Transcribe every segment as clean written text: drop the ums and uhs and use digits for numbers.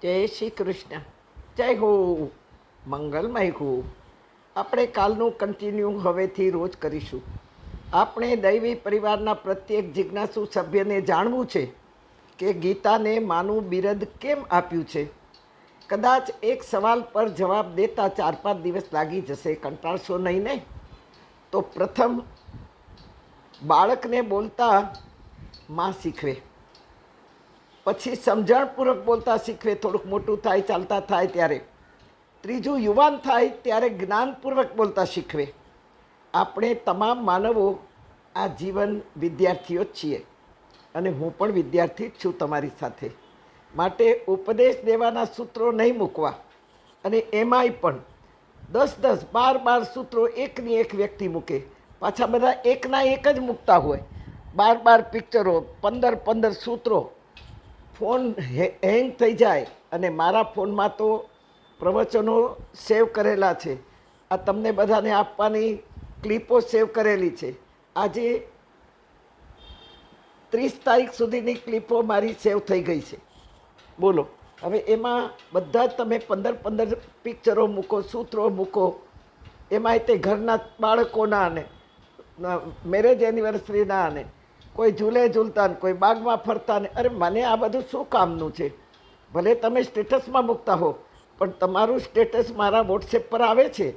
જય શ્રી કૃષ્ણ. જય હો, મંગલમય હો. આપણે કાલનું કન્ટિન્યુ હવેથી રોજ કરીશું. આપણે દૈવી પરિવારના પ્રત્યેક જિજ્ઞાસુ સભ્યને જાણવું છે કે ગીતાને માનું બિરદ કેમ આપ્યું છે. કદાચ એક સવાલ પર જવાબ દેતા 4-5 દિવસ લાગી જશે, કંટાળશો નહીં ને. તો પ્રથમ બાળકને બોલતા માં શીખવે, પછી સમજણપૂર્વક બોલતા શીખવે, થોડુંક મોટું થાય, ચાલતા થાય ત્યારે. ત્રીજું યુવાન થાય ત્યારે જ્ઞાનપૂર્વક બોલતા શીખવે. આપણે તમામ માનવો આ જીવન વિદ્યાર્થીઓ જ છીએ, અને હું પણ વિદ્યાર્થી જ છું તમારી સાથે. માટે ઉપદેશ દેવાના સૂત્રો નહીં મૂકવા, અને એમાંય પણ 10-10, 12-12 સૂત્રો એકની એક વ્યક્તિ મૂકે, પાછા બધા એકના એક જ મૂકતા હોય. 12-12 પિક્ચરો, 15-15 સૂત્રો. ફોન હેંગ થઈ જાય. અને મારા ફોનમાં તો પ્રવચનો સેવ કરેલા છે. આ તમને બધાને આપવાની ક્લિપો સેવ કરેલી છે. આજે 30 તારીખ સુધીની ક્લિપો મારી સેવ થઈ ગઈ છે. બોલો, હવે એમાં બધા જ તમે 15-15 પિક્ચરો મૂકો, સૂત્રો મૂકો. એમાંય તે ઘરના બાળકોના અને મેરેજ એનિવર્સરીના અને કોઈ ઝૂલે ઝૂલતા ને કોઈ બાગમાં ફરતા ને. અરે મને આ બધું શું કામનું છે? ભલે તમે સ્ટેટસમાં મૂકતા હો, પણ તમારું સ્ટેટસ મારા વોટ્સએપ પર આવે છે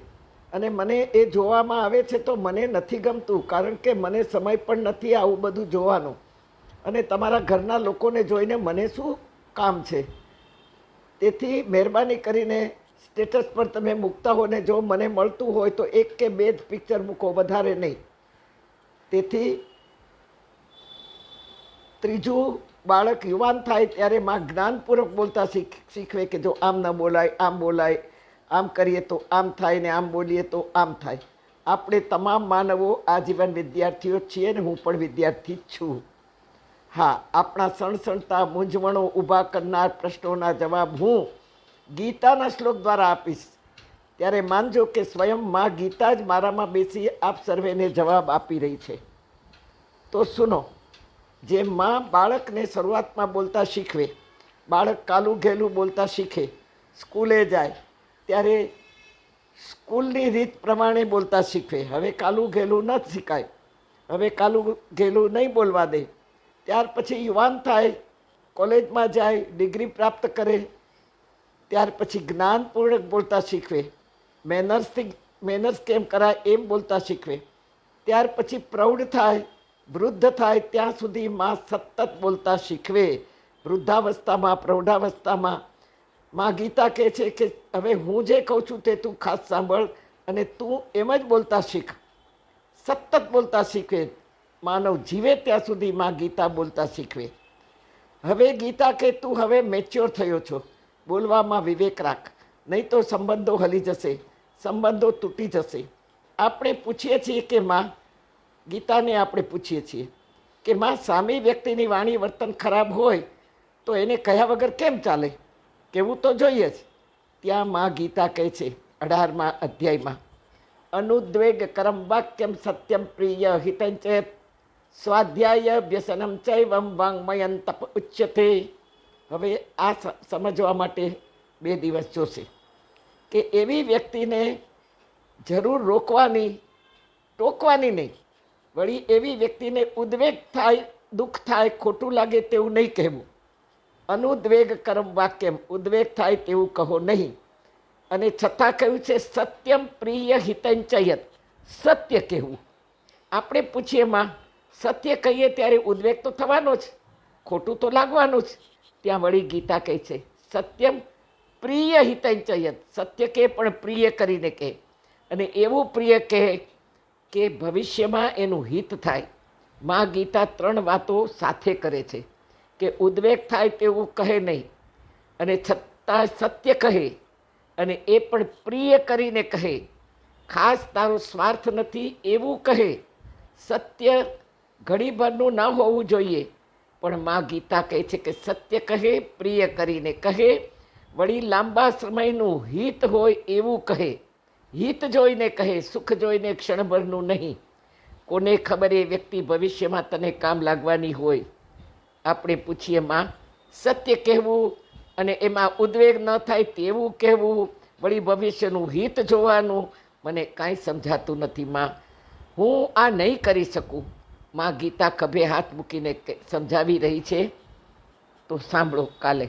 અને મને એ જોવામાં આવે છે, તો મને નથી ગમતું. કારણ કે મને સમય પણ નથી આવું બધું જોવાનું, અને તમારા ઘરના લોકોને જોઈને મને શું કામ છે? તેથી મહેરબાની કરીને સ્ટેટસ પર તમે મૂકતા હો ને જો મને મળતું હોય તો 1 કે 2 જ પિક્ચર મૂકો, વધારે નહીં. તેથી ત્રીજું, બાળક યુવાન થાય ત્યારે માં જ્ઞાનપૂર્વક બોલતા શીખવે કે જો આમ ન બોલાય, આમ બોલાય, આમ કરીએ તો આમ થાય ને આમ બોલીએ તો આમ થાય. આપણે તમામ માનવો આજીવન વિદ્યાર્થીઓ છીએ, ને હું પણ વિદ્યાર્થી જ છું. હા, આપણા સણસણતા મૂંઝવણો ઊભા કરનાર પ્રશ્નોના જવાબ હું ગીતાના શ્લોક દ્વારા આપીશ. ત્યારે માનજો કે સ્વયં માં ગીતા જ મારામાં બેસી આપ સર્વેને જવાબ આપી રહી છે. તો સુનો. જે માં બાળકને શરૂઆતમાં બોલતા શીખવે, બાળક કાલું ઘેલું બોલતા શીખે, સ્કૂલે જાય ત્યારે સ્કૂલની રીત પ્રમાણે બોલતા શીખવે. હવે કાલું ઘેલું ન શીખાય, હવે કાલું ઘેલું નહીં બોલવા દે. ત્યાર પછી યુવાન થાય, કોલેજમાં જાય, ડિગ્રી પ્રાપ્ત કરે, ત્યાર પછી જ્ઞાનપૂર્વક બોલતા શીખવે. મેનર્સ કેમ કરાય એમ બોલતા શીખવે. ત્યાર પછી પ્રૌઢ થાય, વૃદ્ધ થાય, ત્યાં સુધી માં સતત બોલતા શીખવે. વૃદ્ધાવસ્થામાં, પ્રૌઢાવસ્થામાં માં ગીતા કહે છે કે હવે હું જે કહું છું તે તું ખાસ સાંભળ, અને તું એમ જ બોલતા શીખ. સતત બોલતા શીખવે. માનવ જીવે ત્યાં સુધી માં ગીતા બોલતા શીખવે. હવે ગીતા કે તું હવે મેચ્યોર થયો છો, બોલવામાં વિવેક રાખ, નહીં તો સંબંધો હલી જશે, સંબંધો તૂટી જશે. આપણે પૂછીએ છીએ કે માં, ગીતાને આપણે પૂછીએ છીએ કે માં, સામી વ્યક્તિની વાણી વર્તન ખરાબ હોય તો એને કહ્યા વગર કેમ ચાલે? કહેવું તો જોઈએ જ. ત્યાં માં ગીતા કહે છે 18મા અધ્યાયમાં, અનુદ્વેગ કરમ વાક્યમ સત્યમ પ્રિય હિતંચ સ્વાધ્યાય વ્યસનમ ચૈવમ વાંગમયં તપ ઉચ્યતે. હવે આ સમજવા માટે 2 દિવસ જોશે કે એવી વ્યક્તિને જરૂર રોકવાની, ટોકવાની નહીં. વળી એવી વ્યક્તિને ઉદ્વેગ થાય, દુઃખ થાય, ખોટું લાગે તેવું નહીં કહેવું. અનુદ્વેગ કરમ વાક્યમ, ઉદ્વેગ થાય તેવું કહો નહીં. અને છતાં કહ્યું છે સત્યમ પ્રિય હિતંચયત, સત્ય કહેવું. આપણે પૂછીએ માં, સત્ય કહીએ ત્યારે ઉદ્વેગ તો થવાનો જ, ખોટું તો લાગવાનું જ. ત્યાં વળી ગીતા કહે છે સત્યમ પ્રિય હિતંચયત, સત્ય કહે પણ પ્રિય કરીને કહે. અને એવું પ્રિય કહે કે ભવિષ્યમાં એનું હિત થાય. માં ગીતા 3 વાતો સાથે કરે છે કે ઉદ્વેગ થાય તેવું કહે નહીં, અને છતાં સત્ય કહે, અને એ પણ પ્રિય કરીને કહે. ખાસ તારો સ્વાર્થ નથી એવું કહે. સત્ય ઘડીભરનું ન હોવું જોઈએ, પણ માં ગીતા કહે છે કે સત્ય કહે, પ્રિય કરીને કહે, વળી લાંબા સમયનું હિત હોય એવું કહે. હિત જોઈને કહે, સુખ જોઈને ક્ષણભરનું નહીં. કોને ખબર એ વ્યક્તિ ભવિષ્યમાં તને કામ લાગવાની હોય. આપણે પૂછીએ માં, સત્ય કહેવું અને એમાં ઉદ્વેગ ન થાય તેવું કહેવું, વળી ભવિષ્યનું હિત જોવાનું, મને કાંઈ સમજાતું નથી માં. હું આ નહીં કરી શકું. માં ગીતા ખભે હાથ મૂકીને સમજાવી રહી છે. તો સાંભળો કાલે.